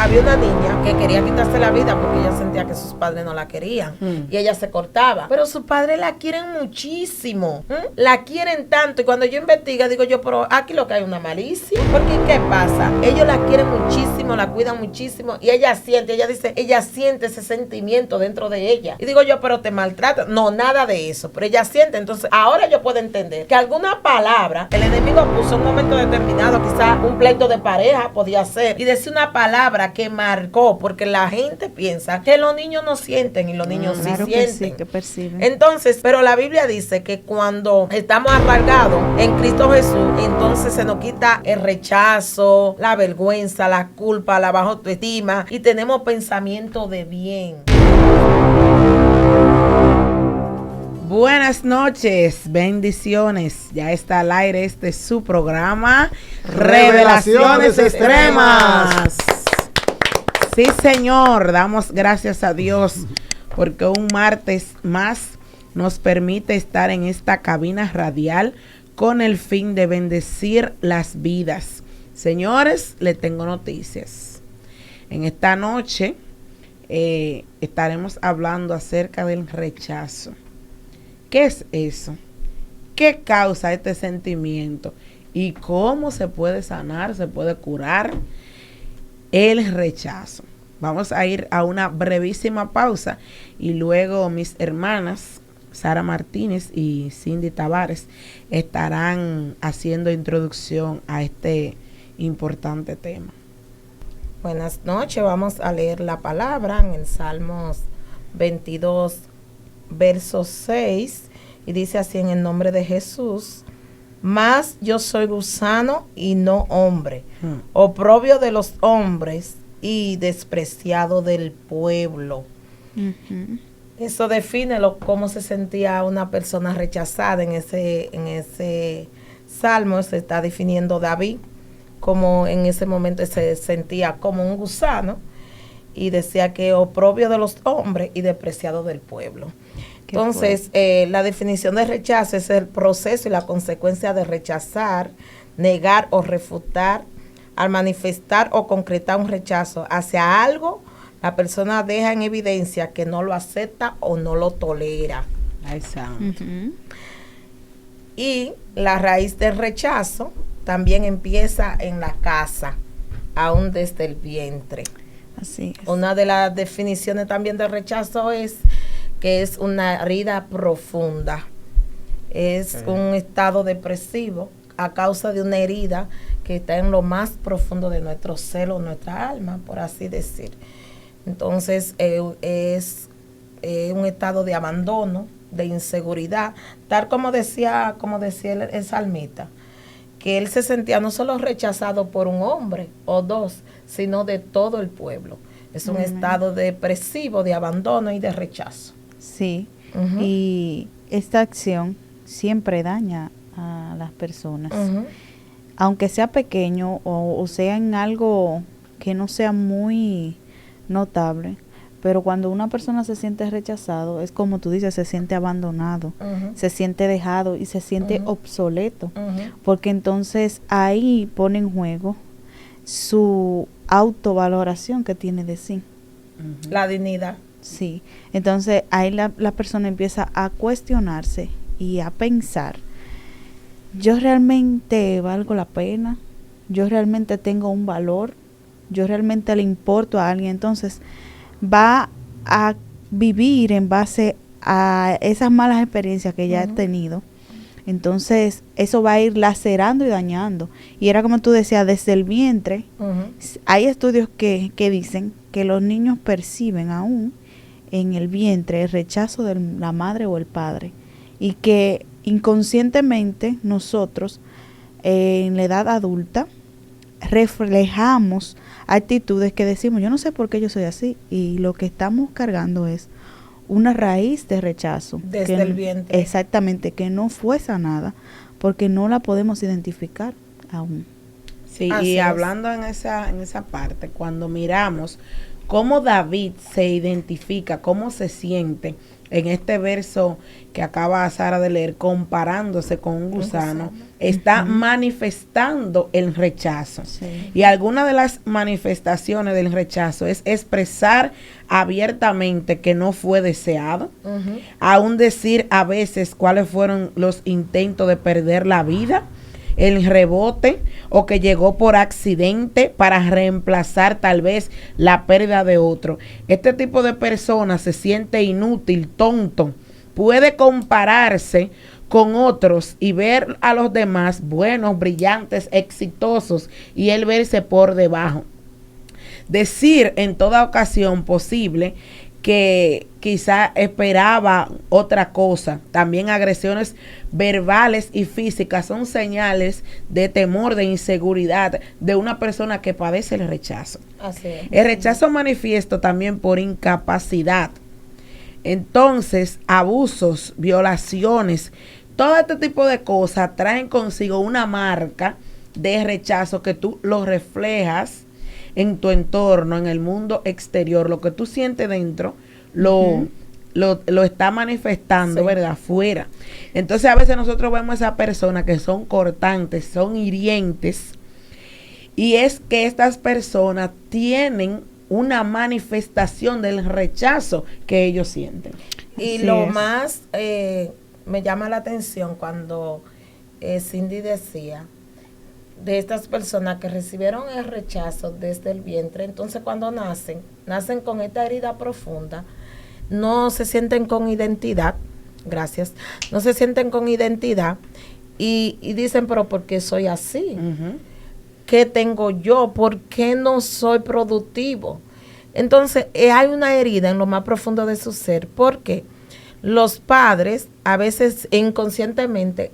había una niña que quería quitarse la vida porque ella sentía que sus padres no la querían y ella se cortaba, pero sus padres la quieren muchísimo, la quieren tanto, y cuando yo investigo digo yo, pero aquí lo que hay es una malicia, porque ¿qué pasa? Ellos la quieren muchísimo, la cuidan muchísimo y ella dice, ella siente ese sentimiento dentro de ella, y digo yo, pero te maltrata, no, nada de eso, pero ella siente. Entonces ahora yo puedo entender que alguna palabra el enemigo puso en un momento determinado, quizás un pleito de pareja podía ser, y decir una palabra que marcó, porque la gente piensa que los niños no sienten y los niños claro sí que sienten, sí, que perciben. Entonces, pero la Biblia dice que cuando estamos arraigados en Cristo Jesús, entonces se nos quita el rechazo, la vergüenza, la culpa, la baja autoestima, y tenemos pensamiento de bien. Buenas noches, bendiciones. Ya está al aire este su programa Revelaciones Extremas. Sí, señor, damos gracias a Dios porque un martes más nos permite estar en esta cabina radial con el fin de bendecir las vidas. Señores, les tengo noticias. En esta noche estaremos hablando acerca del rechazo. ¿Qué es eso? ¿Qué causa este sentimiento? ¿Y cómo se puede sanar, se puede curar el rechazo? Vamos a ir a una brevísima pausa y luego mis hermanas Sara Martínez y Cindy Tavares estarán haciendo introducción a este importante tema. Buenas noches, vamos a leer la palabra en el Salmos 22, verso 6, y dice así: en el nombre de Jesús, mas yo soy gusano y no hombre, oprobio de los hombres y despreciado del pueblo. Eso define cómo se sentía una persona rechazada. En ese salmo se está definiendo David, como en ese momento se sentía como un gusano, y decía que oprobio de los hombres y despreciado del pueblo. Entonces, la definición de rechazo es el proceso y la consecuencia de rechazar, negar o refutar. Al manifestar o concretar un rechazo hacia algo, la persona deja en evidencia que no lo acepta o no lo tolera. Exacto. Y la raíz del rechazo también empieza en la casa, aún desde el vientre. Así es. Una de las definiciones también del rechazo es que es una herida profunda. Es un estado depresivo a causa de una herida que está en lo más profundo de nuestro ser o nuestra alma, por así decir. Entonces, es un estado de abandono, de inseguridad, tal como decía el salmista, que él se sentía no solo rechazado por un hombre o dos, sino de todo el pueblo. Es un estado depresivo, de abandono y de rechazo. Sí, y esta acción siempre daña a las personas. Aunque sea pequeño o sea en algo que no sea muy notable, pero cuando una persona se siente rechazado, es como tú dices, se siente abandonado, se siente dejado y se siente obsoleto, porque entonces ahí pone en juego su autovaloración que tiene de sí. La dignidad. Sí, entonces ahí la persona empieza a cuestionarse y a pensar: ¿yo realmente valgo la pena? ¿Yo realmente tengo un valor? ¿Yo realmente le importo a alguien? Entonces va a vivir en base a esas malas experiencias que ya ha tenido. Entonces eso va a ir lacerando y dañando. Y era como tú decías, desde el vientre. Hay estudios que dicen que los niños perciben aún en el vientre el rechazo de la madre o el padre, y que inconscientemente nosotros en la edad adulta reflejamos actitudes que decimos: yo no sé por qué yo soy así, y lo que estamos cargando es una raíz de rechazo desde el vientre. Exactamente, que no fue sanada porque no la podemos identificar aún. Sí, y hablando en esa parte, cuando miramos cómo David se identifica, cómo se siente en este verso que acaba Sara de leer, comparándose con un gusano, está manifestando el rechazo. Sí. Y alguna de las manifestaciones del rechazo es expresar abiertamente que no fue deseado, aún decir a veces cuáles fueron los intentos de perder la vida, el rebote o que llegó por accidente para reemplazar tal vez la pérdida de otro. Este tipo de personas se siente inútil, tonto, puede compararse con otros y ver a los demás buenos, brillantes, exitosos y él verse por debajo. Decir en toda ocasión posible que quizá esperaba otra cosa. También agresiones verbales y físicas son señales de temor, de inseguridad de una persona que padece el rechazo. Así es. El rechazo manifiesto también por incapacidad. Entonces, abusos, violaciones, todo este tipo de cosas traen consigo una marca de rechazo que tú lo reflejas en tu entorno, en el mundo exterior. Lo que tú sientes dentro lo está manifestando, sí, ¿verdad? Afuera. Entonces a veces nosotros vemos a esas personas que son cortantes, son hirientes, y es que estas personas tienen una manifestación del rechazo que ellos sienten. Y Así lo es. más me llama la atención cuando Cindy decía de estas personas que recibieron el rechazo desde el vientre, entonces cuando nacen con esta herida profunda, no se sienten con identidad, gracias, no se sienten con identidad y dicen, pero ¿por qué soy así? ¿Qué tengo yo? ¿Por qué no soy productivo? Entonces hay una herida en lo más profundo de su ser, porque los padres a veces inconscientemente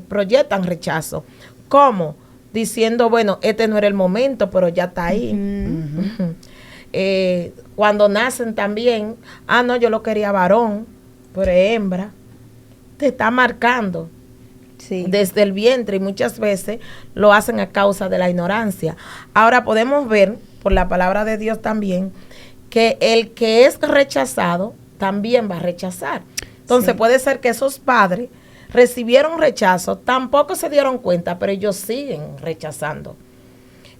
proyectan rechazo. ¿Cómo? Diciendo, bueno, este no era el momento, pero ya está ahí. Cuando nacen también, no, yo lo quería varón, pero es hembra. Te está marcando desde el vientre y muchas veces lo hacen a causa de la ignorancia. Ahora podemos ver, por la palabra de Dios también, que el que es rechazado también va a rechazar. Entonces puede ser que esos padres recibieron rechazo, tampoco se dieron cuenta, pero ellos siguen rechazando.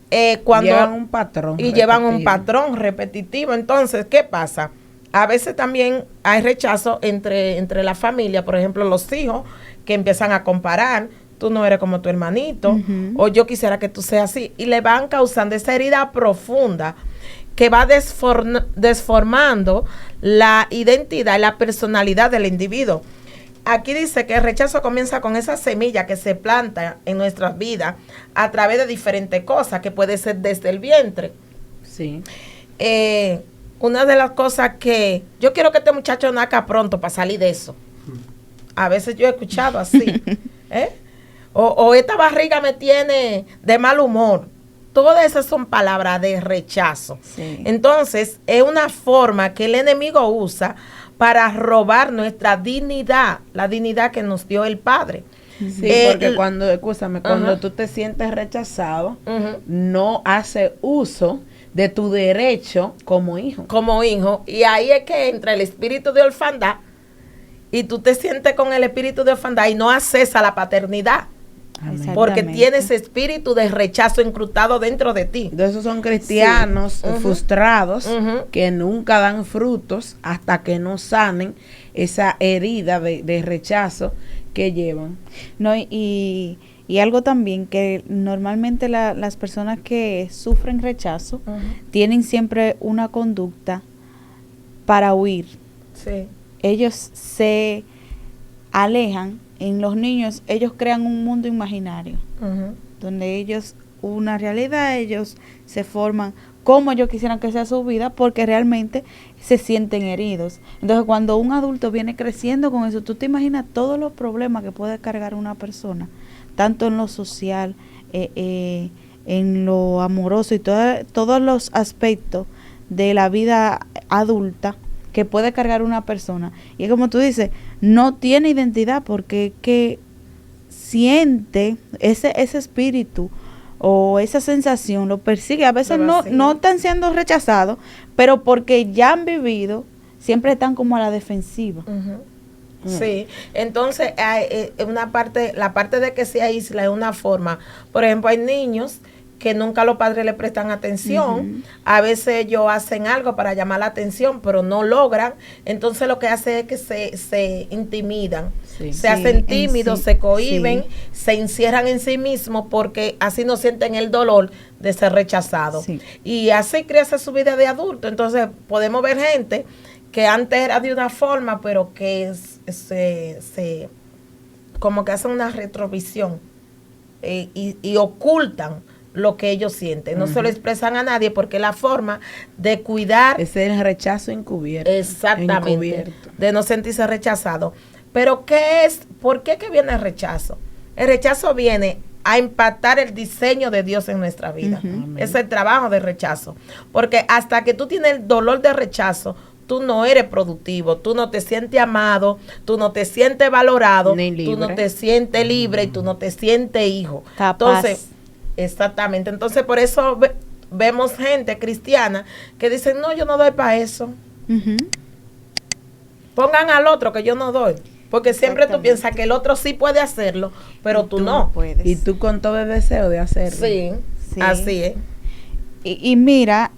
Llevan un patrón. Y llevan un patrón repetitivo. Entonces, ¿qué pasa? A veces también hay rechazo entre la familia, por ejemplo, los hijos que empiezan a comparar, tú no eres como tu hermanito, o yo quisiera que tú seas así, y le van causando esa herida profunda que va desformando la identidad y la personalidad del individuo. Aquí dice que el rechazo comienza con esa semilla que se planta en nuestras vidas a través de diferentes cosas, que puede ser desde el vientre. Sí. Una de las cosas que yo quiero que este muchacho nazca pronto para salir de eso. A veces yo he escuchado así. O esta barriga me tiene de mal humor. Todas esas son palabras de rechazo. Sí. Entonces, es una forma que el enemigo usa para robar nuestra dignidad, la dignidad que nos dio el Padre. Sí, porque cuando tú te sientes rechazado, no hace uso de tu derecho como hijo. Como hijo. Y ahí es que entra el espíritu de orfandad y tú te sientes con el espíritu de orfandad y no accedes a la paternidad. Porque tienes espíritu de rechazo incrustado dentro de ti. Entonces son cristianos frustrados que nunca dan frutos hasta que no sanen esa herida de rechazo que llevan. No, y algo también que normalmente las personas que sufren rechazo tienen siempre una conducta para huir. Sí. Ellos se alejan. En los niños, ellos crean un mundo imaginario, donde ellos, una realidad, ellos se forman como ellos quisieran que sea su vida, porque realmente se sienten heridos. Entonces, cuando un adulto viene creciendo con eso, tú te imaginas todos los problemas que puede cargar una persona, tanto en lo social, en lo amoroso y todos los aspectos de la vida adulta que puede cargar una persona. Y es como tú dices, no tiene identidad porque que siente ese espíritu o esa sensación, lo persigue. A veces no están siendo rechazados, pero porque ya han vivido siempre están como a la defensiva. Sí, entonces la parte de que se aísla es una forma. Por ejemplo, hay niños que nunca los padres le prestan atención. A veces ellos hacen algo para llamar la atención, pero no logran. Entonces lo que hace es que se intimidan, se hacen tímidos, se cohíben, se encierran en sí mismos porque así no sienten el dolor de ser rechazados. Y así crece su vida de adulto. Entonces podemos ver gente que antes era de una forma, pero que se como que hacen una retrovisión y ocultan lo que ellos sienten. No se lo expresan a nadie porque es la forma de cuidar. Es el rechazo encubierto. Exactamente. Encubierto. De no sentirse rechazado. Pero ¿por qué que viene el rechazo? El rechazo viene a impactar el diseño de Dios en nuestra vida. Es el trabajo de rechazo. Porque hasta que tú tienes el dolor de rechazo, tú no eres productivo, tú no te sientes amado, tú no te sientes valorado, tú no te sientes libre y tú no te sientes hijo. Capaz. Entonces, exactamente. Entonces, por eso vemos gente cristiana que dicen, no, yo no doy para eso. Pongan al otro que yo no doy. Porque siempre tú piensas que el otro sí puede hacerlo, pero tú no. Puedes. Y tú con todo el deseo de hacerlo. Sí, así es. Y mira,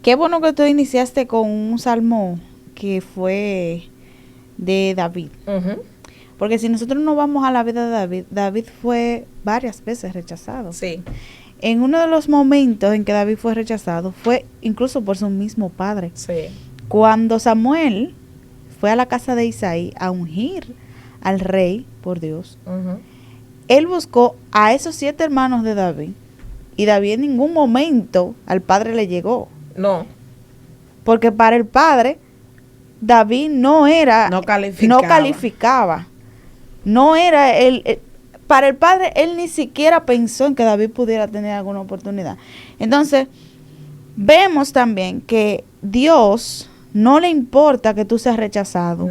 qué bueno que tú iniciaste con un salmo que fue de David. Porque si nosotros no vamos a la vida de David, David fue varias veces rechazado. Sí. En uno de los momentos en que David fue rechazado fue incluso por su mismo padre. Sí. Cuando Samuel fue a la casa de Isaí a ungir al rey por Dios, él buscó a esos 7 hermanos de David y David en ningún momento al padre le llegó. No. Porque para el padre, David no calificaba. No era para el padre, él ni siquiera pensó en que David pudiera tener alguna oportunidad. Entonces, vemos también que Dios no le importa que tú seas rechazado.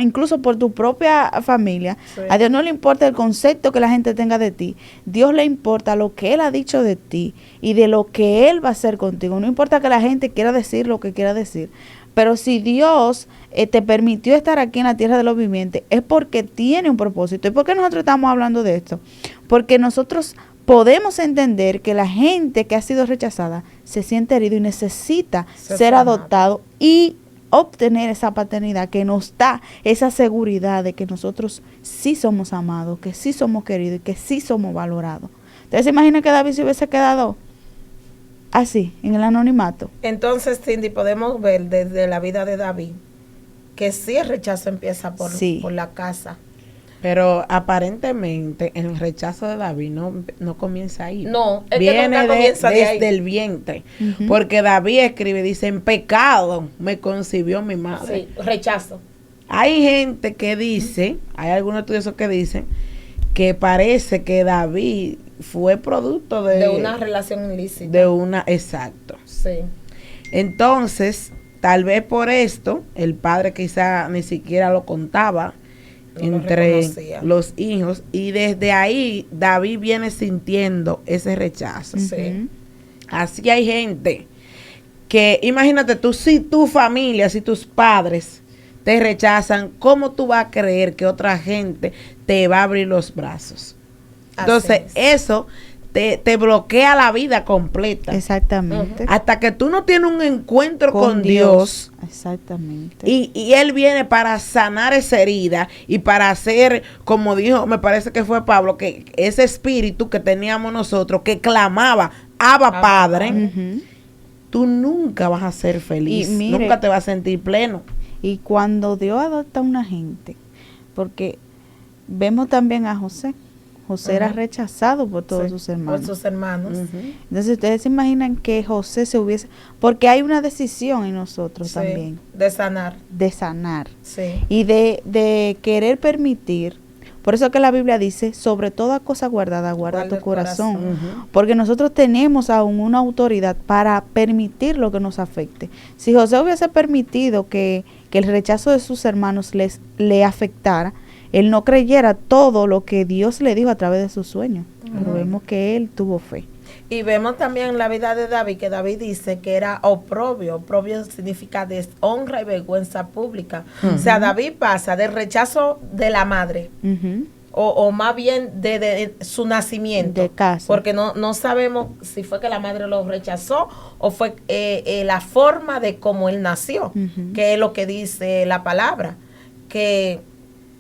Incluso por tu propia familia. Sí. A Dios no le importa el concepto que la gente tenga de ti. Dios le importa lo que Él ha dicho de ti y de lo que Él va a hacer contigo. No importa que la gente quiera decir lo que quiera decir. Pero si Dios te permitió estar aquí en la tierra de los vivientes, es porque tiene un propósito. ¿Y por qué nosotros estamos hablando de esto? Porque nosotros podemos entender que la gente que ha sido rechazada se siente herido y necesita ser adoptado y obtener esa paternidad que nos da esa seguridad de que nosotros sí somos amados, que sí somos queridos y que sí somos valorados. Entonces, ¿se imagina que David se hubiese quedado así, en el anonimato? Entonces, Cindy, podemos ver desde la vida de David que sí el rechazo empieza por la casa. Pero aparentemente el rechazo de David no comienza ahí. No, es viene que nunca comienza de ahí. Desde el vientre. Porque David escribe, dice, en pecado me concibió mi madre. Sí, rechazo. Hay gente que dice, hay algunos estudiosos que dicen que parece que David fue producto de una relación ilícita. Exacto. Sí. Entonces, tal vez por esto, el padre quizá ni siquiera lo contaba entre los hijos, y desde ahí David viene sintiendo ese rechazo. Sí. Así hay gente que, imagínate tú, si tu familia, si tus padres te rechazan, ¿cómo tú vas a creer que otra gente te va a abrir los brazos? Entonces eso te bloquea la vida completa. Exactamente. Hasta que tú no tienes un encuentro con Dios. Exactamente. Y Él viene para sanar esa herida y para hacer, como dijo, me parece que fue Pablo, que ese espíritu que teníamos nosotros, que clamaba, Abba Padre, tú nunca vas a ser feliz, nunca te vas a sentir pleno. Y cuando Dios adopta a una gente, porque vemos también a José era rechazado por todos sus hermanos. Por sus hermanos. Entonces, ustedes se imaginan que José se hubiese... Porque hay una decisión en nosotros también. De sanar. De sanar. Sí. Y de querer permitir. Por eso que la Biblia dice, sobre toda cosa guardada, guarda tu corazón. Porque nosotros tenemos aún una autoridad para permitir lo que nos afecte. Si José hubiese permitido que el rechazo de sus hermanos le afectara, él no creyera todo lo que Dios le dijo a través de sus sueños. Pero vemos que él tuvo fe. Y vemos también en la vida de David que David dice que era oprobio. Oprobio significa deshonra y vergüenza pública. O sea, David pasa del rechazo de la madre, Ujú. o más bien de su nacimiento. De casa. Porque no sabemos si fue que la madre lo rechazó o fue la forma de cómo él nació, Ujú. que es lo que dice la palabra. Que,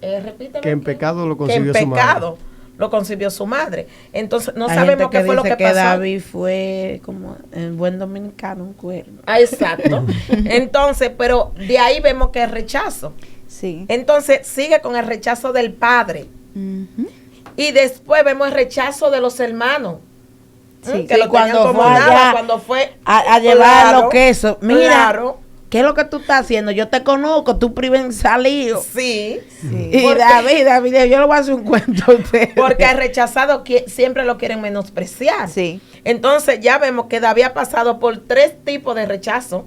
repíteme. Que en pecado lo que en concibió su madre. pecado lo concibió su madre. Entonces, no Hay sabemos gente qué fue lo dice que pasó. David fue, como en buen dominicano, un cuerno. Ah, exacto. Entonces, pero de ahí vemos que es rechazo. Sí. Entonces, sigue con el rechazo del padre. Ujú. Y después vemos el rechazo de los hermanos. Sí. Que Sí, lo cuando tenían como fue nada, allá cuando fue a llevar los quesos. Mira, claro, ¿qué es lo que tú estás haciendo? Yo te conozco, tú priven salido. sí. Sí. Y Porque- David, yo le voy a hacer un cuento a ustedes. Porque al rechazado siempre lo quieren menospreciar. Sí. Entonces ya vemos que David ha pasado por 3 tipos de rechazo.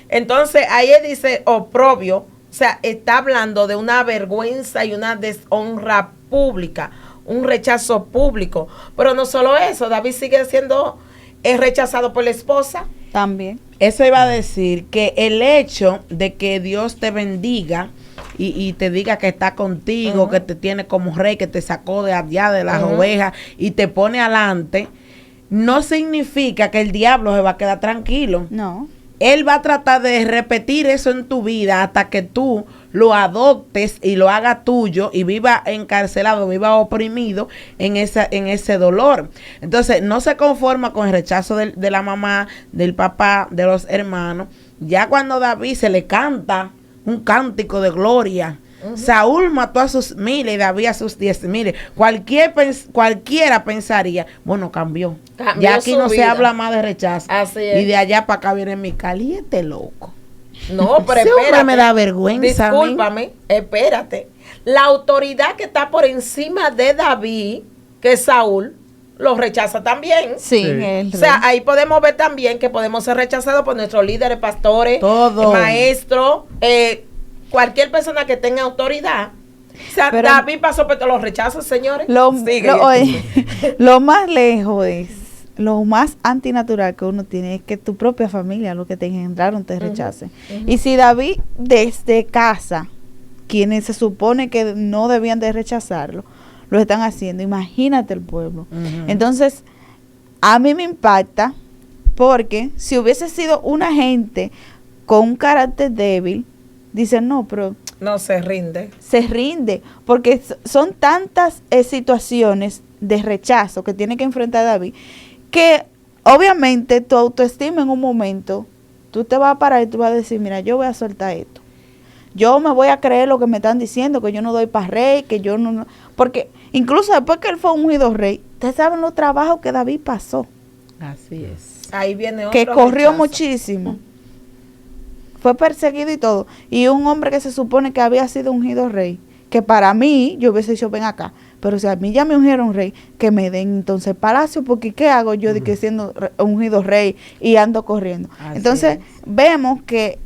Entonces ahí él dice oprobio, o sea, está hablando de una vergüenza y una deshonra pública, un rechazo público. Pero no solo eso, David sigue siendo rechazado por la esposa. También. Eso iba a decir que el hecho de que Dios te bendiga y te diga que está contigo, que te tiene como rey, que te sacó de allá de las ovejas y te pone adelante, no significa que el diablo se va a quedar tranquilo. No. Él va a tratar de repetir eso en tu vida hasta que tú lo adoptes y lo haga tuyo y viva encarcelado, viva oprimido en ese dolor. Entonces, no se conforma con el rechazo de la mamá, del papá, de los hermanos. Ya cuando David se le canta un cántico de gloria, Saúl mató a sus 1000 y David a sus 10,000. Cualquiera pensaría, bueno, cambió. Cambió Ya aquí su no se vida. habla más de rechazo. Así es. Y de allá para acá viene Mical y este loco. No, pero Ese hombre espérate. me da vergüenza a mí. Discúlpame, espérate. La autoridad que está por encima de David, que es Saúl, lo rechaza también. Sí. Sí. el O sea, rey. ahí podemos ver también que podemos ser rechazados por nuestros líderes, pastores, Todo. maestros, cualquier persona que tenga autoridad. O sea, Pero- David pasó por todos los rechazos, señores. Lo, Sigue. lo- oye, lo más lejos lo más antinatural que uno tiene es que tu propia familia, lo que te engendraron, te rechace. Y si David desde casa, quienes se supone que no debían de rechazarlo, lo están haciendo, imagínate el pueblo. Entonces, a mí me impacta porque si hubiese sido una gente con un carácter débil, dicen, no, pero No se rinde. se rinde, porque son tantas situaciones de rechazo que tiene que enfrentar David, que obviamente tu autoestima en un momento, tú te vas a parar y tú vas a decir, mira, yo voy a soltar esto. Yo me voy a creer lo que me están diciendo, que yo no doy para rey, que yo no... Porque incluso después que él fue ungido rey, ustedes saben los trabajos que David pasó, Así es. Ahí viene otro que corrió rechazo. muchísimo. Fue perseguido y todo. Y un hombre que se supone que había sido ungido rey, que para mí, yo hubiese dicho, ven acá. Pero si a mí ya me ungieron rey, que me den entonces palacio, porque ¿qué hago yo de que siendo ungido rey y ando corriendo? Así Entonces, es. vemos que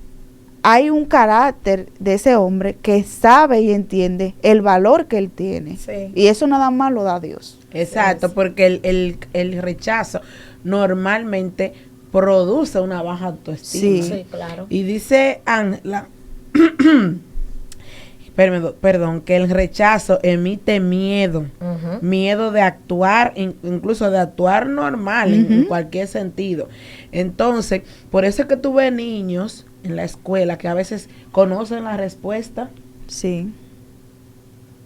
hay un carácter de ese hombre que sabe y entiende el valor que él tiene. Sí. Y eso nada más lo da Dios. Exacto, porque el rechazo normalmente produce una baja autoestima. Sí. Sí, claro. Y dice Ángela, perdón, que el rechazo emite miedo. Ujú. Miedo de actuar, incluso de actuar normal en cualquier sentido. Entonces, por eso es que tú ves niños en la escuela que a veces conocen la respuesta Sí.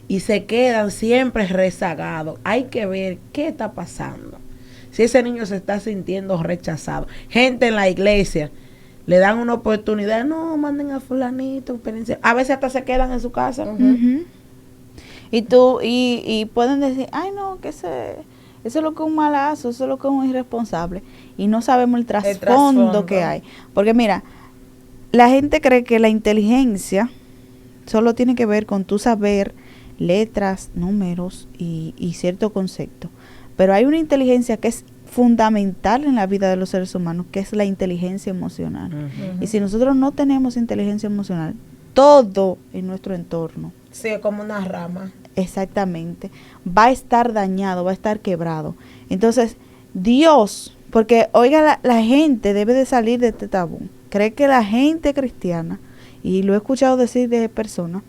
y se quedan siempre rezagados. Hay que ver qué está pasando. Si ese niño se está sintiendo rechazado. Gente en la iglesia le dan una oportunidad, no, manden a fulanito, experiencia. A veces hasta se quedan en su casa. Ujú. Y tú, y pueden decir, ay no, que eso es lo que es un malazo, eso es lo que es un irresponsable. Y no sabemos el trasfondo trasfondo. que hay. Porque mira, la gente cree que la inteligencia solo tiene que ver con tu saber letras, números y cierto concepto. Pero hay una inteligencia que es fundamental en la vida de los seres humanos, que es la inteligencia emocional. Ujú. Y si nosotros no tenemos inteligencia emocional, todo en nuestro entorno, Sí, es como una rama. exactamente, va a estar dañado, va a estar quebrado. Entonces, Dios, porque oiga, la gente debe de salir de este tabú. Cree que la gente cristiana, y lo he escuchado decir de personas,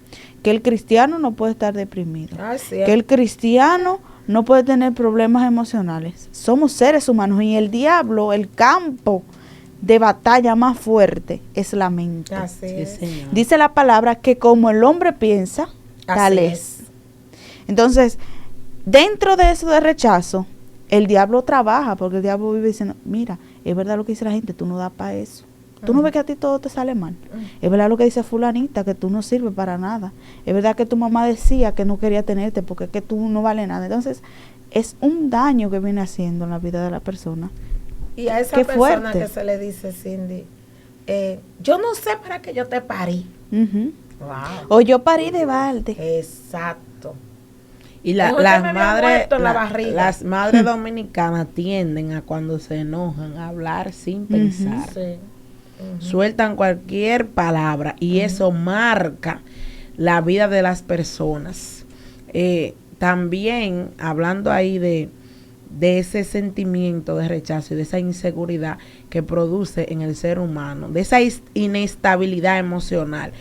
que el cristiano no puede estar deprimido, que el cristiano no puede tener problemas emocionales. Somos seres humanos y el diablo, el campo de batalla más fuerte es la mente. Así es. Sí, Dice la palabra que como el hombre piensa, tal Así es. Entonces, dentro de eso de rechazo, el diablo trabaja, porque el diablo vive diciendo, mira, es verdad lo que dice la gente, tú no das para eso. Tú no ves que a ti todo te sale mal. Es verdad lo que dice fulanita, que tú no sirves para nada. Es verdad que tu mamá decía que no quería tenerte porque es que tú no vales nada. Entonces, es un daño que viene haciendo en la vida de la persona. Y a esa Qué persona fuerte. que se le dice, Cindy, yo no sé para qué yo te parí. Ujú. Wow. O yo parí de balde. Exacto. Y Mejor que me había muerto en la barriga. las madres dominicanas tienden a cuando se enojan a hablar sin pensar. Sí. Sueltan cualquier palabra y eso marca la vida de las personas. También hablando ahí de ese sentimiento de rechazo y de esa inseguridad que produce en el ser humano, de esa inestabilidad emocional.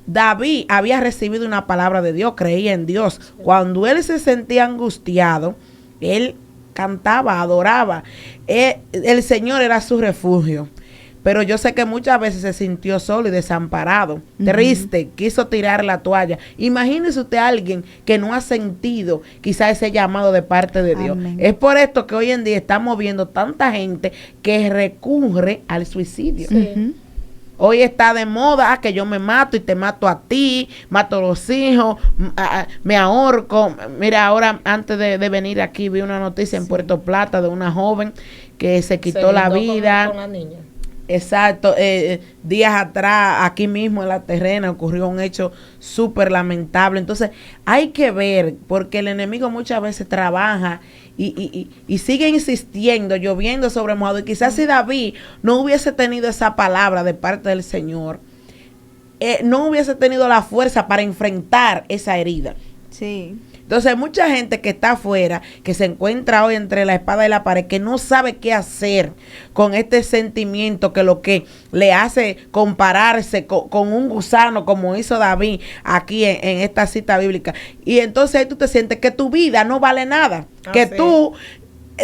David había recibido una palabra de Dios, creía en Dios. Cuando él se sentía angustiado, él cantaba, adoraba. El Señor era su refugio. Pero yo sé que muchas veces se sintió solo y desamparado, triste, quiso tirar la toalla. Imagínese usted a alguien que no ha sentido quizá ese llamado de parte de Dios. Amén. Es por esto que hoy en día estamos viendo tanta gente que recurre al suicidio. Sí. Ujú. Hoy está de moda que yo me mato y te mato a ti, mato a los hijos, me ahorco. Mira, ahora antes de venir aquí vi una noticia en Puerto Plata de una joven que se quitó la lindó vida. con la niña. Exacto, días atrás, aquí mismo en La Terrena, ocurrió un hecho súper lamentable. Entonces, hay que ver, porque el enemigo muchas veces trabaja y sigue insistiendo, lloviendo sobre mojado. Y quizás si David no hubiese tenido esa palabra de parte del Señor, no hubiese tenido la fuerza para enfrentar esa herida. Sí. Entonces hay mucha gente que está afuera, que se encuentra hoy entre la espada y la pared, que no sabe qué hacer con este sentimiento que lo que le hace compararse con un gusano, como hizo David aquí en esta cita bíblica. Y entonces ahí tú te sientes que tu vida no vale nada, que sí. tú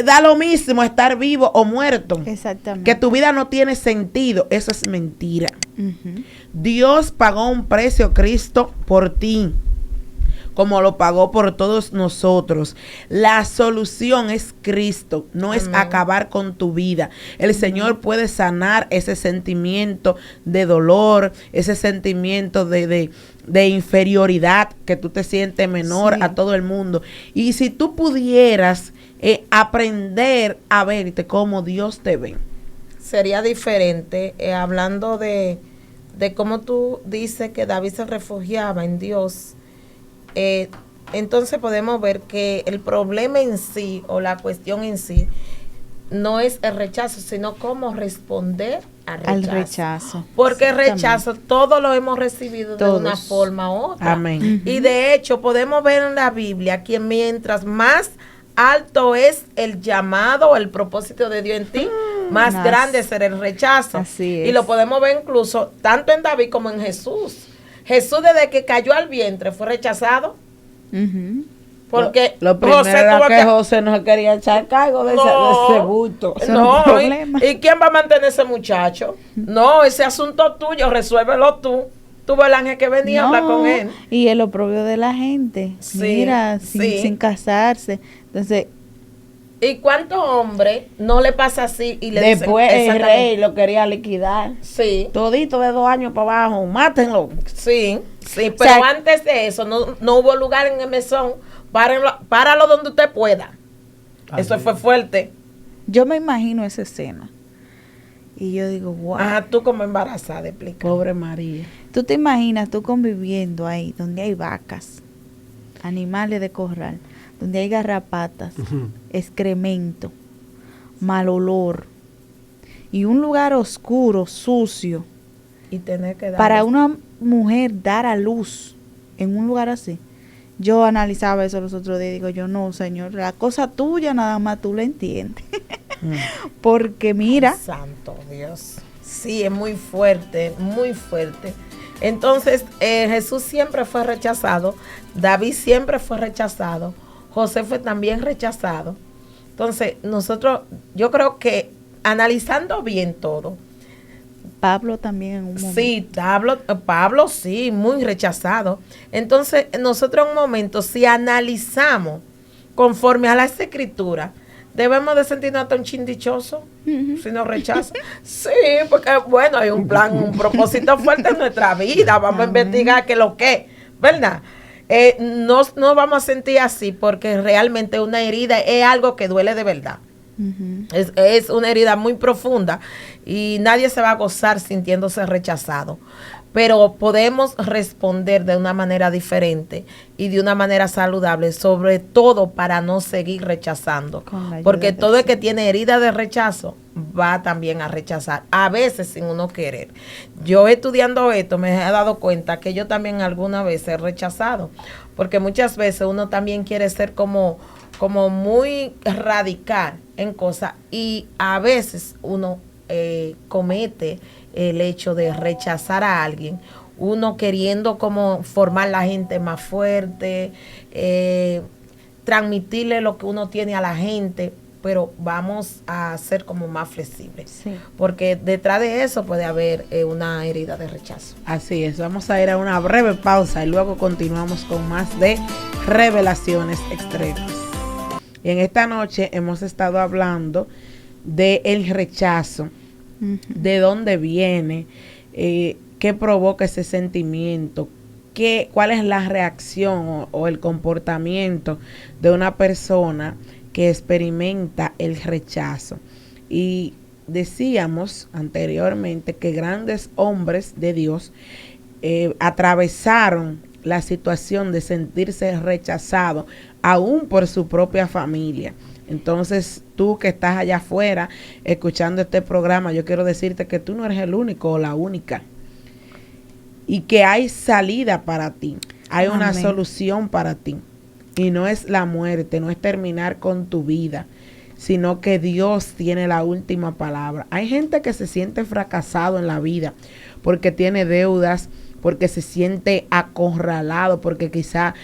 da lo mismo estar vivo o muerto, Exactamente. que tu vida no tiene sentido. Eso es mentira. Ujú. Dios pagó un precio, Cristo, por ti, como lo pagó por todos nosotros. La solución es Cristo, no es Amén. acabar con tu vida. El Señor puede sanar ese sentimiento de dolor, ese sentimiento de inferioridad, que tú te sientes menor Sí. a todo el mundo. Y si tú pudieras aprender a verte como Dios te ve. Sería diferente, hablando de cómo tú dices que David se refugiaba en Dios. Entonces podemos ver que el problema en sí o la cuestión en sí no es el rechazo, sino cómo responder Al rechazo. Porque el Exactamente. rechazo todo lo hemos recibido de Todos. una forma u otra. Amén. Y de hecho podemos ver en la Biblia que mientras más alto es el llamado, el propósito de Dios en ti, más más grande será el rechazo. Así es. Y lo podemos ver incluso tanto en David como en Jesús. Jesús desde que cayó al vientre fue rechazado Ujú. porque Lo primero José era tuvo que José no se quería echar cargo de ese bulto. Eso No, no es problema. ¿y quién va a mantener ese muchacho? No, ese asunto tuyo, resuélvelo tú. Tuvo el ángel que venía a hablar con él. Y el oprobio de la gente. Sí, Mira, sí. sin casarse. Entonces, ¿Y cuántos hombres no le pasa así y le Después dicen el exactamente? rey lo quería liquidar. Sí, Todito de 2 años para abajo, mátenlo. sí, sí, O pero sea, antes de eso no hubo lugar en el mesón. Páralo donde usted pueda. Eso fue fuerte. yo me imagino esa escena. Y yo digo, wow. Ajá, tú como embarazada, explica. Pobre María. Tú te imaginas tú conviviendo ahí, donde hay vacas, animales de corral, donde hay garrapatas, excremento, mal olor, y un lugar oscuro, sucio, Y tener que dar. para una mujer dar a luz en un lugar así. Yo analizaba eso los otros días y digo, yo no, Señor, la cosa tuya nada más tú la entiendes. Porque mira, Santo Dios. Sí, es muy fuerte, muy fuerte. Entonces, Jesús siempre fue rechazado, David siempre fue rechazado, José fue también rechazado. Entonces, nosotros, yo creo que analizando bien todo. Pablo también en un momento. Sí, Pablo sí, muy rechazado. Entonces, nosotros en un momento, si analizamos conforme a las escrituras, debemos de sentirnos hasta un chin dichoso si nos rechazan. Sí, porque bueno, hay un plan, un propósito fuerte en nuestra vida. Vamos a investigar qué es lo que es, ¿verdad? No vamos a sentir así porque realmente una herida es algo que duele de verdad. Es una herida muy profunda y nadie se va a gozar sintiéndose rechazado. Pero podemos responder de una manera diferente y de una manera saludable, sobre todo para no seguir rechazando. Porque todo el que tiene herida de rechazo va también a rechazar, a veces sin uno querer. Yo estudiando esto me he dado cuenta que yo también alguna vez he rechazado, porque muchas veces uno también quiere ser como muy radical en cosas y a veces uno comete el hecho de rechazar a alguien, uno queriendo como formar la gente más fuerte, transmitirle lo que uno tiene a la gente, pero vamos a ser como más flexibles, sí, porque detrás de eso puede haber una herida de rechazo. Así es, vamos a ir a una breve pausa y luego continuamos con más de Revelaciones Extremas. Y en esta noche hemos estado hablando del rechazo, de dónde viene, qué provoca ese sentimiento, cuál es la reacción o el comportamiento de una persona que experimenta el rechazo. Y decíamos anteriormente que grandes hombres de Dios atravesaron la situación de sentirse rechazado aún por su propia familia. Entonces, tú que estás allá afuera escuchando este programa, yo quiero decirte que tú no eres el único o la única. Y que hay salida para ti. Hay una solución para ti. Y no es la muerte, no es terminar con tu vida, sino que Dios tiene la última palabra. Hay gente que se siente fracasado en la vida porque tiene deudas, porque se siente acorralado, porque quizá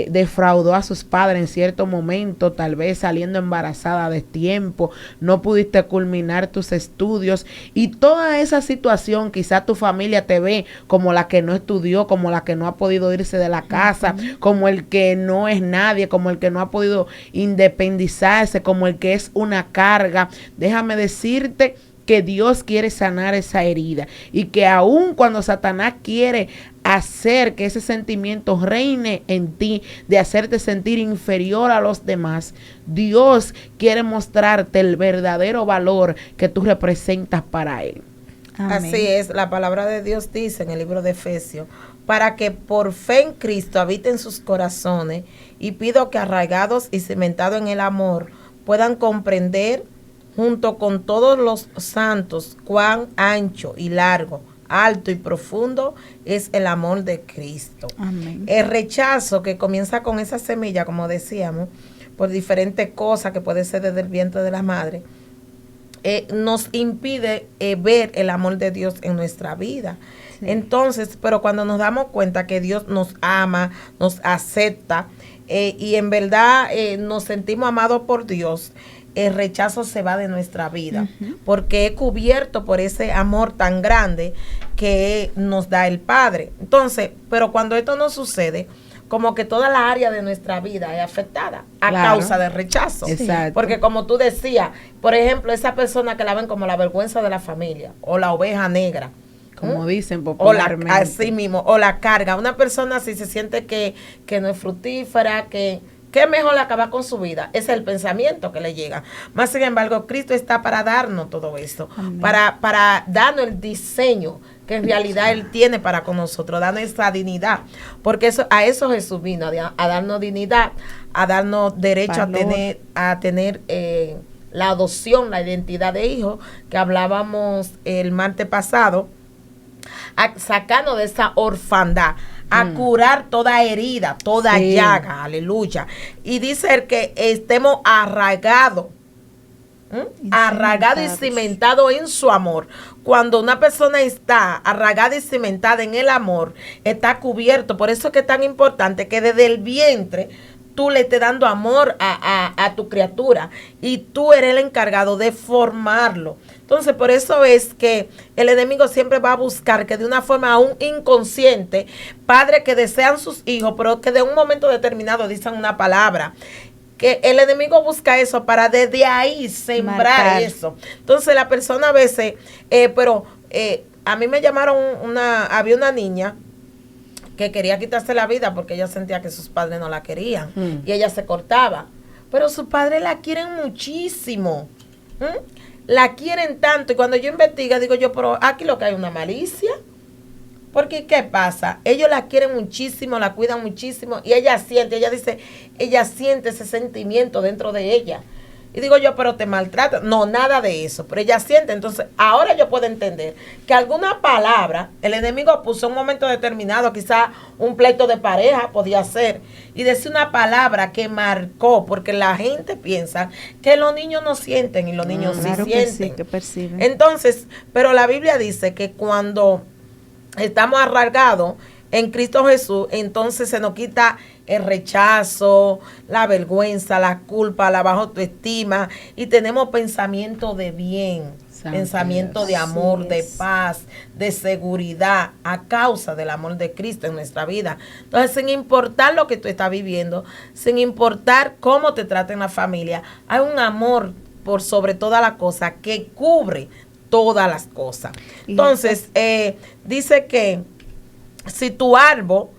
defraudó a sus padres en cierto momento, tal vez saliendo embarazada de tiempo, no pudiste culminar tus estudios y toda esa situación, quizá tu familia te ve como la que no estudió, como la que no ha podido irse de la casa, como el que no es nadie, como el que no ha podido independizarse, como el que es una carga. Déjame decirte que Dios quiere sanar esa herida y que aun cuando Satanás quiere hacer que ese sentimiento reine en ti, de hacerte sentir inferior a los demás, Dios quiere mostrarte el verdadero valor que tú representas para Él. Amén. Así es, la palabra de Dios dice en el libro de Efesios, para que por fe en Cristo habiten sus corazones, y pido que arraigados y cimentados en el amor puedan comprender junto con todos los santos cuán ancho y largo, alto y profundo es el amor de Cristo. Amén. El rechazo que comienza con esa semilla, como decíamos, por diferentes cosas que puede ser desde el vientre de la madre, nos impide ver el amor de Dios en nuestra vida. Sí. Entonces, pero cuando nos damos cuenta que Dios nos ama, nos acepta y en verdad nos sentimos amados por Dios, el rechazo se va de nuestra vida, porque es cubierto por ese amor tan grande que nos da el Padre. Entonces, pero cuando esto no sucede, como que toda la área de nuestra vida es afectada a causa del rechazo. Exacto. Porque como tú decías, por ejemplo, esa persona que la ven como la vergüenza de la familia o la oveja negra, como dicen popularmente, así mismo, o la carga. Una persona así se siente que no es fructífera, que mejor acabar con su vida. Ese es el pensamiento que le llega. Más sin embargo, Cristo está para darnos todo esto, para darnos el diseño que en realidad Él tiene para con nosotros, darnos esa dignidad, porque a eso Jesús vino, a darnos dignidad, a darnos derecho a tener la adopción, la identidad de hijo, que hablábamos el martes pasado, a sacarnos de esa orfandad, a curar toda herida, toda llaga, aleluya. Y dice el que estemos arraigados arraigado y cimentado en su amor. Cuando una persona está arraigada y cimentada en el amor, está cubierto. Por eso es que es tan importante que desde el vientre tú le estés dando amor a tu criatura y tú eres el encargado de formarlo. Entonces, por eso es que el enemigo siempre va a buscar que de una forma aún inconsciente, padres que desean sus hijos, pero que de un momento determinado dicen una palabra, que el enemigo busca eso para desde ahí sembrar marcar eso. Entonces, la persona a veces, a mí me llamaron había una niña que quería quitarse la vida porque ella sentía que sus padres no la querían y ella se cortaba. Pero sus padres la quieren muchísimo. La quieren tanto. Y cuando yo investigo, digo yo, pero aquí lo que hay es una malicia. Porque, ¿qué pasa? Ellos la quieren muchísimo, la cuidan muchísimo y ella siente ese sentimiento dentro de ella. Y digo yo, pero te maltrata. No, nada de eso. Pero ella siente. Entonces, ahora yo puedo entender que alguna palabra el enemigo puso en un momento determinado, quizá un pleito de pareja podía ser, y decir una palabra que marcó, porque la gente piensa que los niños no sienten y los niños sí sienten. Que sí, que perciben. Entonces, pero la Biblia dice que cuando estamos arraigados en Cristo Jesús, entonces se nos quita el rechazo, la vergüenza, la culpa, la baja autoestima y tenemos pensamiento de bien, pensamiento de amor, de paz, de seguridad a causa del amor de Cristo en nuestra vida. Entonces, sin importar lo que tú estás viviendo, sin importar cómo te trata en la familia, hay un amor por sobre toda la cosa que cubre todas las cosas. Entonces, dice que si tu árbol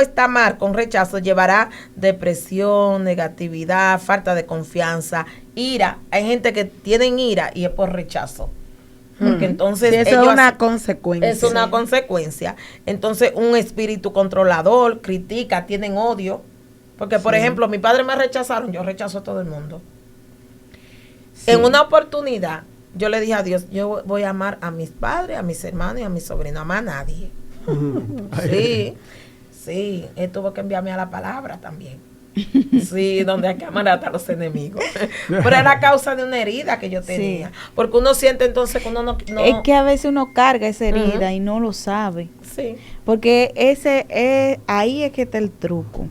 está mal, con rechazo, llevará depresión, negatividad, falta de confianza, ira. Hay gente que tienen ira y es por rechazo. Porque entonces sí, eso es una consecuencia. Es una consecuencia. Entonces, un espíritu controlador, critica, tienen odio. Porque, por ejemplo, mi padre me rechazaron, yo rechazo a todo el mundo. Sí. En una oportunidad, yo le dije a Dios, yo voy a amar a mis padres, a mis hermanos y a mis sobrinos, amar a nadie. Sí, él tuvo que enviarme a la palabra también. Sí, donde hay que amar hasta los enemigos. Pero era a causa de una herida que yo tenía. Sí. Porque uno siente entonces que uno no... Es que a veces uno carga esa herida y no lo sabe. Sí. Porque ahí es que está el truco.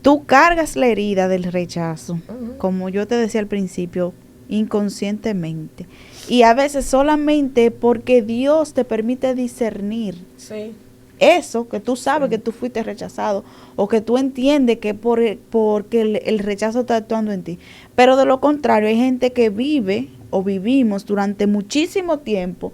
Tú cargas la herida del rechazo, como yo te decía al principio, inconscientemente. Y a veces solamente porque Dios te permite discernir eso, que tú sabes que tú fuiste rechazado, o que tú entiendes que porque el rechazo está actuando en ti. Pero de lo contrario, hay gente que vive o vivimos durante muchísimo tiempo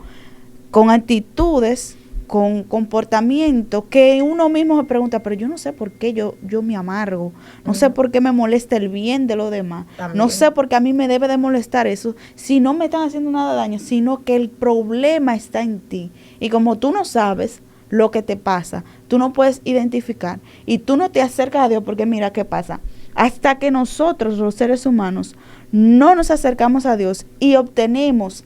con actitudes, con comportamiento que uno mismo se pregunta, pero yo no sé por qué yo me amargo, no sé por qué me molesta el bien de los demás, no sé por qué a mí me debe de molestar eso, si no me están haciendo nada de daño, sino que el problema está en ti. Y como tú no sabes lo que te pasa, tú no puedes identificar y tú no te acercas a Dios, porque mira qué pasa, hasta que nosotros los seres humanos no nos acercamos a Dios y obtenemos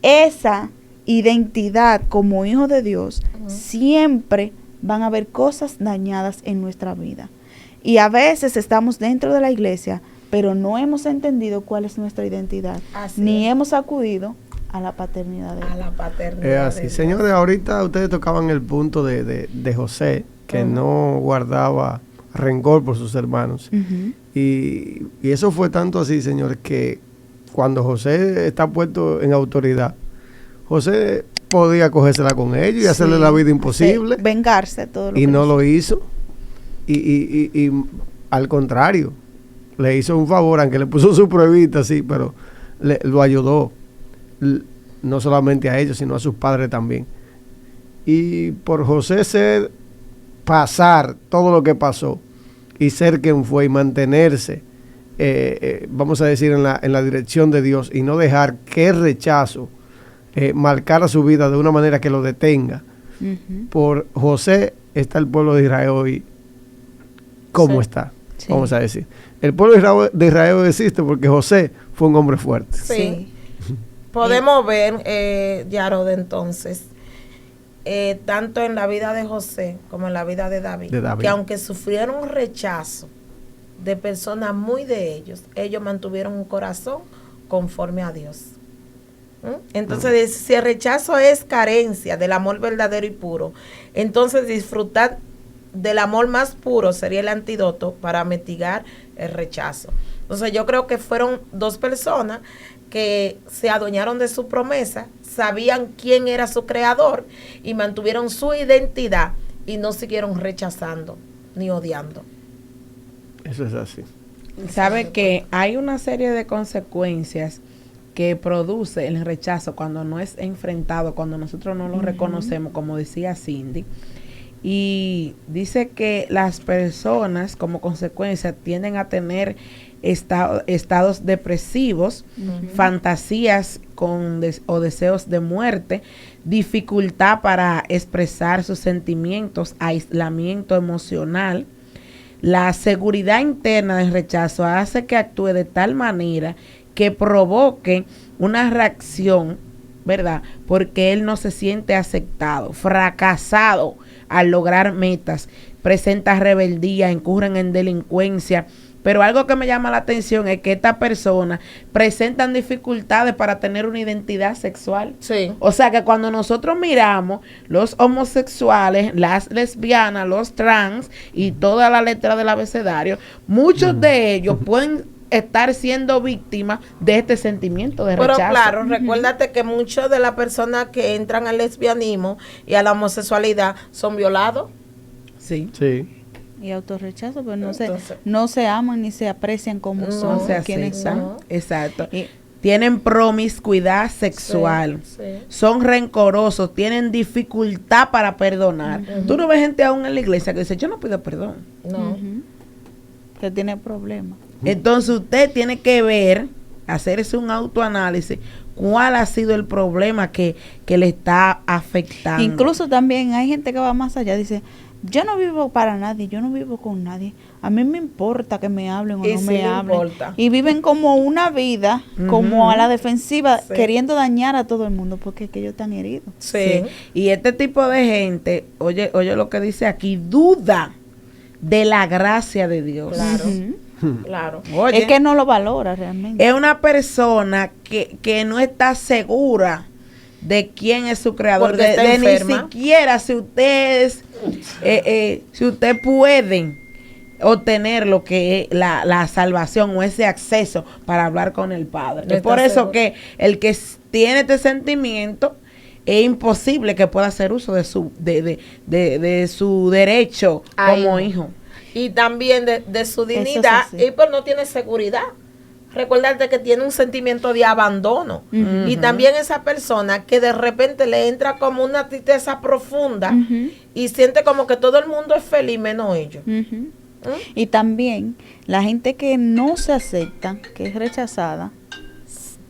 esa identidad como hijos de Dios, siempre van a haber cosas dañadas en nuestra vida. Y a veces estamos dentro de la iglesia, pero no hemos entendido cuál es nuestra identidad, ni hemos acudido a la paternidad de Dios. A la paternidad. Es así. Señores, ahorita ustedes tocaban el punto de José, que no guardaba rencor por sus hermanos. Y eso fue tanto así, señores, que cuando José está puesto en autoridad, José podía cogérsela con ellos y hacerle la vida imposible. Vengarse todo lo y no lo hizo. Y al contrario, le hizo un favor, aunque le puso su pruebita, sí, pero lo ayudó. No solamente a ellos, sino a sus padres también. Y por José pasar todo lo que pasó y ser quien fue y mantenerse, vamos a decir, en la dirección de Dios y no dejar que el rechazo marcara su vida de una manera que lo detenga. Por José está el pueblo de Israel hoy como está, vamos a decir. El pueblo de Israel existe porque José fue un hombre fuerte. Sí. Podemos ver, Yarod, entonces, tanto en la vida de José como en la vida de David, que aunque sufrieron un rechazo de personas muy de ellos mantuvieron un corazón conforme a Dios. Entonces, si el rechazo es carencia del amor verdadero y puro, entonces disfrutar del amor más puro sería el antídoto para mitigar el rechazo. Entonces, yo creo que fueron dos personas que se adueñaron de su promesa, sabían quién era su creador y mantuvieron su identidad y no siguieron rechazando ni odiando. Eso es así. Sabe que hay una serie de consecuencias que produce el rechazo cuando no es enfrentado, cuando nosotros no lo reconocemos, como decía Cindy. Y dice que las personas como consecuencia tienden a tener estados depresivos, fantasías o deseos de muerte, dificultad para expresar sus sentimientos, aislamiento emocional. La seguridad interna del rechazo hace que actúe de tal manera que provoque una reacción, ¿verdad? Porque él no se siente aceptado, fracasado al lograr metas, presenta rebeldía, incurren en delincuencia. Pero algo que me llama la atención es que estas personas presentan dificultades para tener una identidad sexual. Sí. O sea que cuando nosotros miramos los homosexuales, las lesbianas, los trans y toda la letra del abecedario, muchos de ellos pueden estar siendo víctimas de este sentimiento de rechazo. Pero claro, recuérdate que muchas de las personas que entran al lesbianismo y a la homosexualidad son violados. Sí. Sí. Y autorrechazo, pues Entonces, no se aman ni se aprecian como son, No se quienes aceptan. son. Exacto. Y- Tienen promiscuidad sexual. Sí, sí. Son rencorosos, tienen dificultad para perdonar. Tú no ves gente aún en la iglesia que dice, yo no pido perdón. No. Ujú. Que tiene problemas. Entonces usted tiene que ver, hacerse un autoanálisis, cuál ha sido el problema que le está afectando. Incluso también hay gente que va más allá, dice, yo no vivo para nadie, yo no vivo con nadie. A mí me importa que me hablen o Y no sí me le hablen. importa. Y viven como una vida, como a la defensiva, Sí. queriendo dañar a todo el mundo, porque es que ellos están heridos. Sí. Sí. Y este tipo de gente, oye lo que dice aquí, duda de la gracia de Dios. Claro. Ujú. Claro. Oye, Es que no lo valora realmente. es una persona que no está segura de quién es su creador, Porque está de ni enferma. siquiera si ustedes, si usted pueden obtener lo que es la salvación o ese acceso para hablar con el Padre. No Es por está eso seguro. que el que tiene este sentimiento es imposible que pueda hacer uso de su derecho Ay, como no. hijo. Y también de su es dignidad, así. y pues no tiene seguridad. Recordarte que tiene un sentimiento de abandono. Ujú. Y también esa persona que de repente le entra como una tristeza profunda Ujú. y siente como que todo el mundo es feliz menos ellos. Ujú. ¿Mm? Y también la gente que no se acepta, que es rechazada,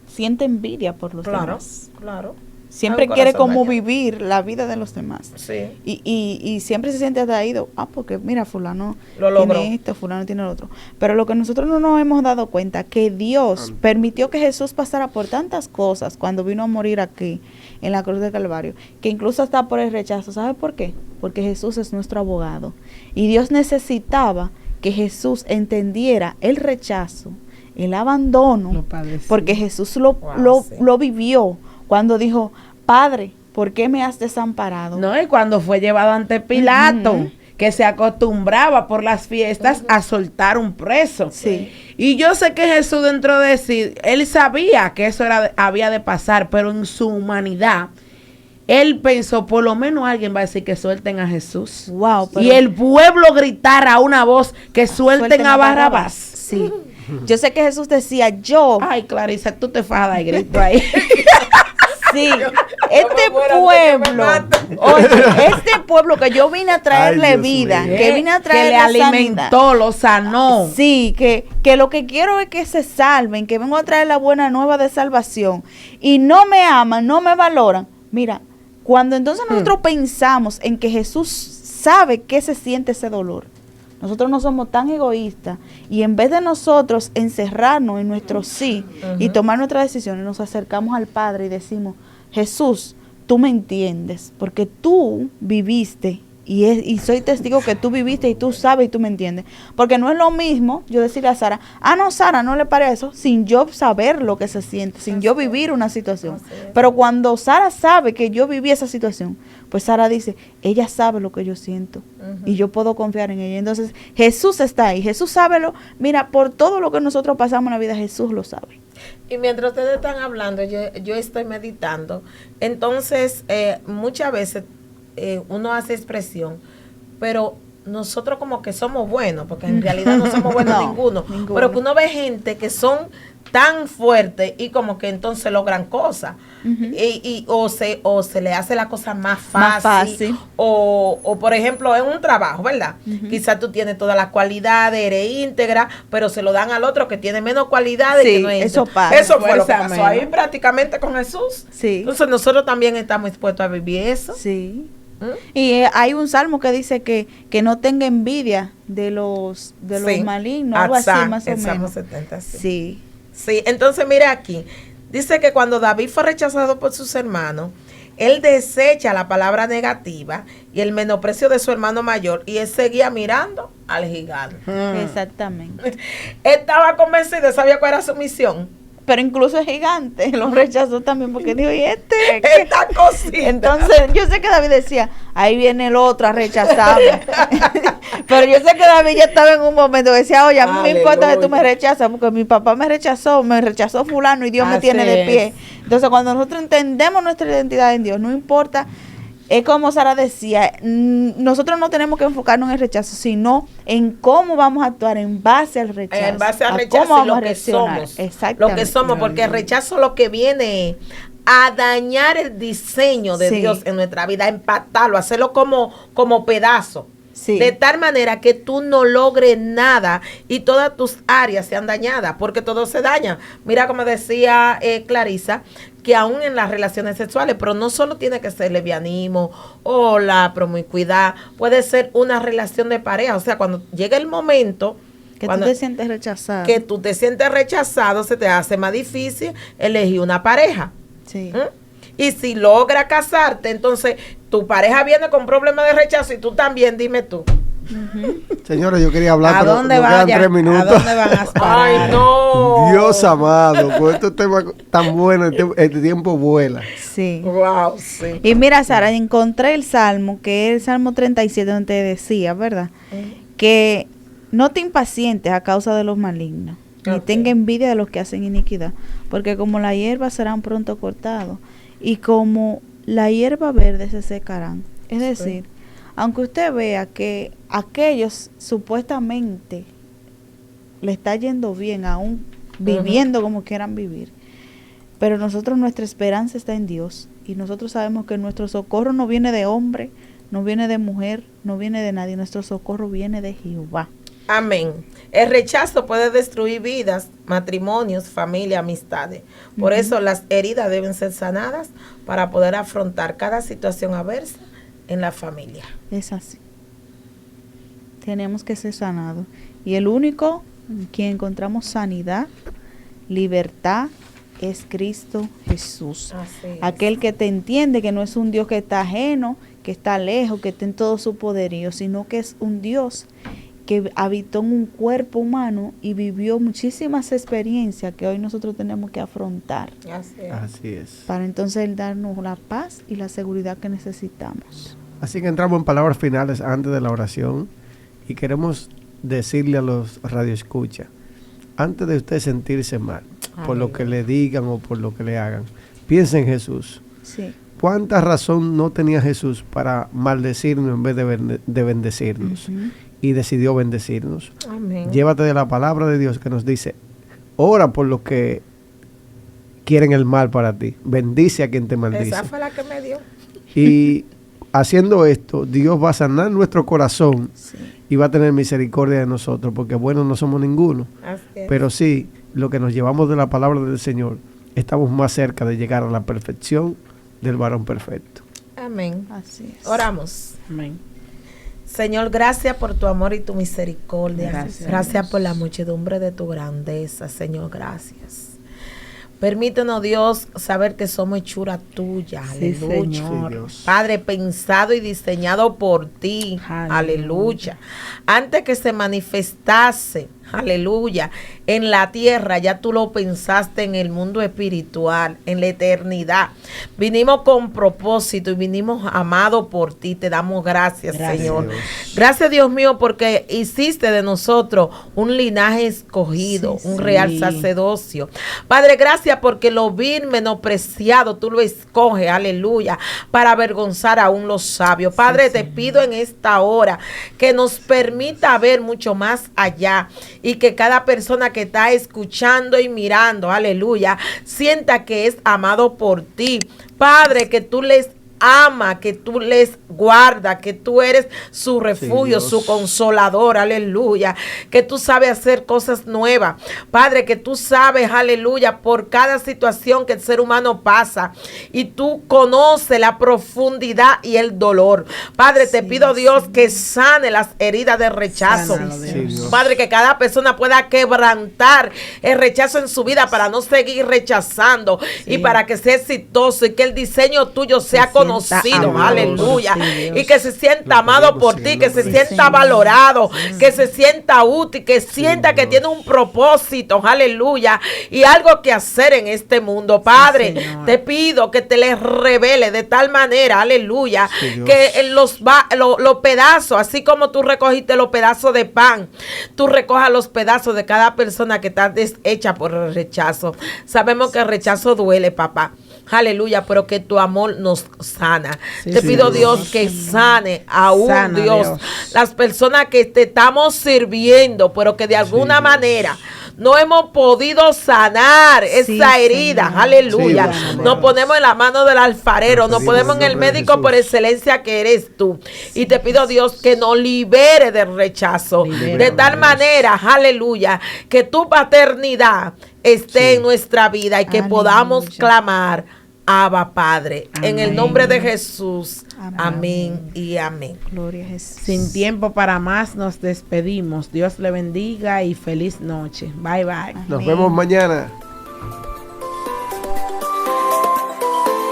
siente envidia por los Claro, demás. claro. Siempre Hay un quiere corazón como dañado. vivir la vida de los demás. Sí. Y siempre se siente atraído. Porque mira, fulano Lo logró. tiene esto, fulano tiene lo otro. Pero lo que nosotros no nos hemos dado cuenta, que Dios permitió que Jesús pasara por tantas cosas cuando vino a morir aquí, en la cruz del Calvario, que incluso hasta por el rechazo. ¿Sabe por qué? Porque Jesús es nuestro abogado. Y Dios necesitaba que Jesús entendiera el rechazo, el abandono, Lo padeció. porque Jesús Wow, sí. lo vivió cuando dijo, Padre, ¿por qué me has desamparado? No, y cuando fue llevado ante Pilato, Ujú. que se acostumbraba por las fiestas a soltar un preso. Sí. Y yo sé que Jesús dentro de sí, él sabía que eso había de pasar, pero en su humanidad, él pensó, por lo menos alguien va a decir que suelten a Jesús. Wow, Y el pueblo gritara a una voz que suelten a Barrabás. Sí. Yo sé que Jesús decía, yo, Ay, Clarisa, tú te fajas de grito ahí. sí, este pueblo, oye, este pueblo que yo vine a traerle Ay, Dios vida, mío. que vine a Que traerle le alimentó, lo sanó. Sí, que lo que quiero es que se salven, que vengo a traer la buena nueva de salvación y no me aman, no me valoran. Mira, cuando entonces nosotros pensamos en que Jesús sabe qué se siente ese dolor, nosotros no somos tan egoístas y en vez de nosotros encerrarnos en nuestro sí y tomar nuestras decisiones, nos acercamos al Padre y decimos, Jesús, tú me entiendes, porque tú viviste y soy testigo que tú viviste y tú sabes y tú me entiendes. Porque no es lo mismo yo decirle a Sara, no, Sara, no le pare eso, sin yo saber lo que se siente, sin yo vivir una situación. Pero cuando Sara sabe que yo viví esa situación, pues Sara dice, ella sabe lo que yo siento y yo puedo confiar en ella. Entonces Jesús está ahí, Jesús sabe mira, por todo lo que nosotros pasamos en la vida, Jesús lo sabe. Y mientras ustedes están hablando, yo estoy meditando. Entonces, muchas veces uno hace expresión, pero nosotros como que somos buenos, porque en realidad no somos buenos ninguno. Pero que uno ve gente que son tan fuertes y como que entonces logran cosas. O se le hace la cosa más fácil. O por ejemplo, en un trabajo, ¿verdad? Quizás tú tienes todas las cualidades, eres íntegra, pero se lo dan al otro que tiene menos cualidades. Sí, que no es eso pasa. Eso fue lo que pasó ahí prácticamente con Jesús. Sí. Entonces nosotros también estamos dispuestos a vivir eso. Sí. Y hay un salmo que dice que no tenga envidia de los malignos, algo así más o menos. Salmo 70, sí. Sí. Sí, entonces mira aquí, dice que cuando David fue rechazado por sus hermanos, él desecha la palabra negativa y el menosprecio de su hermano mayor y él seguía mirando al gigante. Exactamente. Estaba convencido, sabía cuál era su misión. Pero incluso el gigante lo rechazó también porque dijo, ¿y esta cosita? Entonces, yo sé que David decía, ahí viene el otro a rechazarme. Pero yo sé que David ya estaba en un momento que decía, oye, a mí me importa que tú me rechazas, porque mi papá me rechazó fulano y Dios me tiene de pie. Entonces, cuando nosotros entendemos nuestra identidad en Dios, no importa. Es como Sara decía, nosotros no tenemos que enfocarnos en el rechazo, sino en cómo vamos a actuar en base al rechazo. En base al rechazo cómo y lo que somos. Lo que somos, porque el rechazo lo que viene es a dañar el diseño de Dios en nuestra vida, a empatarlo, hacerlo como pedazo. Sí. De tal manera que tú no logres nada y todas tus áreas sean dañadas, porque todo se daña. Mira como decía Clarisa, que aún en las relaciones sexuales, pero no solo tiene que ser lesbianismo o la promiscuidad, puede ser una relación de pareja. O sea, cuando llega el momento que tú te sientes rechazado, se te hace más difícil elegir una pareja. Sí. Y si logra casarte, entonces tu pareja viene con problemas de rechazo y tú también, dime tú. Señora, yo quería hablar, pero nos quedan 3 minutos. ¿A dónde van a parar? Ay, no. Dios amado, con estos temas tan buenos, el tiempo vuela. Sí. Wow, sí. Y mira, Sara, encontré el Salmo, que es el Salmo 37, donde te decía, ¿verdad? Que no te impacientes a causa de los malignos, ni tenga envidia de los que hacen iniquidad, porque como la hierba serán pronto cortados, y como la hierba verde se secarán. Es decir, aunque usted vea que aquellos supuestamente le está yendo bien, aún viviendo como quieran vivir, pero nuestra esperanza está en Dios, y nosotros sabemos que nuestro socorro no viene de hombre, no viene de mujer, no viene de nadie, nuestro socorro viene de Jehová. Amén. El rechazo puede destruir vidas, matrimonios, familia, amistades. Por eso las heridas deben ser sanadas para poder afrontar cada situación adversa en la familia. Es así. Tenemos que ser sanados. Y el único en quien encontramos sanidad, libertad, es Cristo Jesús. Aquel que te entiende que no es un Dios que está ajeno, que está lejos, que está en todo su poderío, sino que es un Dios que habitó en un cuerpo humano y vivió muchísimas experiencias que hoy nosotros tenemos que afrontar. Así es. Para entonces Él darnos la paz y la seguridad que necesitamos. Así que entramos en palabras finales antes de la oración y queremos decirle a los radioescuchas, antes de usted sentirse mal por lo que le digan o por lo que le hagan, piense en Jesús. Sí. ¿Cuánta razón no tenía Jesús para maldecirnos en vez de bendecirnos? Y decidió bendecirnos. Amén. Llévate de la palabra de Dios que nos dice, ora por los que quieren el mal para ti. Bendice a quien te maldice. Esa fue la que me dio. Y haciendo esto, Dios va a sanar nuestro corazón y va a tener misericordia de nosotros, porque buenos no somos ninguno. Pero sí, lo que nos llevamos de la palabra del Señor, estamos más cerca de llegar a la perfección del varón perfecto. Amén. Así es. Oramos. Amén. Señor, gracias por tu amor y tu misericordia. Gracias. Gracias por la muchedumbre de tu grandeza, Señor, gracias. Permítenos, Dios, saber que somos hechura tuya. Sí, Aleluya. Señor. Sí, Dios. Padre, pensado y diseñado por ti. Aleluya. Aleluya. Antes que se manifestase, aleluya, en la tierra, ya tú lo pensaste en el mundo espiritual, en la eternidad. Vinimos con propósito y vinimos amados por ti. Te damos gracias, Gracias, Señor. Dios. Gracias, Dios mío, porque hiciste de nosotros un linaje escogido, Sí, un sí. real sacerdocio. Padre, gracias porque lo vil menospreciado tú lo escoges, aleluya, para avergonzar aún los sabios. Padre, te pido en esta hora que nos permita ver mucho más allá y que cada persona que está escuchando y mirando, aleluya, sienta que es amado por ti. Padre, que tú les ama, que tú les guarda, que tú eres su refugio, Dios. su consolador, aleluya, que tú sabes hacer cosas nuevas, Padre, que tú sabes, aleluya, por cada situación que el ser humano pasa y tú conoces la profundidad y el dolor. Padre, te pido, Dios, que sane las heridas de rechazo. Sánalo, Dios. Sí, Dios. Padre, que cada persona pueda quebrantar el rechazo en su vida para no seguir rechazando y para que sea exitoso y que el diseño tuyo sea conocido, amado aleluya, por ti, Dios. y que se sienta Lo amado pedimos por en ti, el que se nombre de sienta Jesús. valorado, que se sienta útil, que sienta que Dios. tiene un propósito, aleluya, y algo que hacer en este mundo. Padre, Señor. te pido que te les revele de tal manera, aleluya, Sí, Dios. que en los pedazos, así como tú recogiste los pedazos de pan, tú recojas los pedazos de cada persona que está deshecha por el rechazo. Sabemos que el rechazo duele, papá. Aleluya, pero que tu amor nos sana. Sí, Te sí, pido, Dios. Dios, que sane aún, Sana, Dios, Dios. las personas que te estamos sirviendo, pero que de alguna Dios. manera no hemos podido sanar Sí, esa herida. Señor. Aleluya. Sí, Dios. Nos ponemos en la mano del alfarero, Te nos pedimos ponemos en en el el nombre de médico Jesús. por excelencia que eres tú. Y te pido, Dios, que nos libere del rechazo. Libérame, De tal Dios. manera, aleluya, que tu paternidad esté Sí. en nuestra vida y que Aleluya. podamos clamar, Abba Padre. En el Amén. nombre de Jesús. Amén. Amén y amén. Gloria a Jesús. Sin tiempo para más, nos despedimos. Dios le bendiga y feliz noche. Bye, bye. Nos Amén. vemos mañana.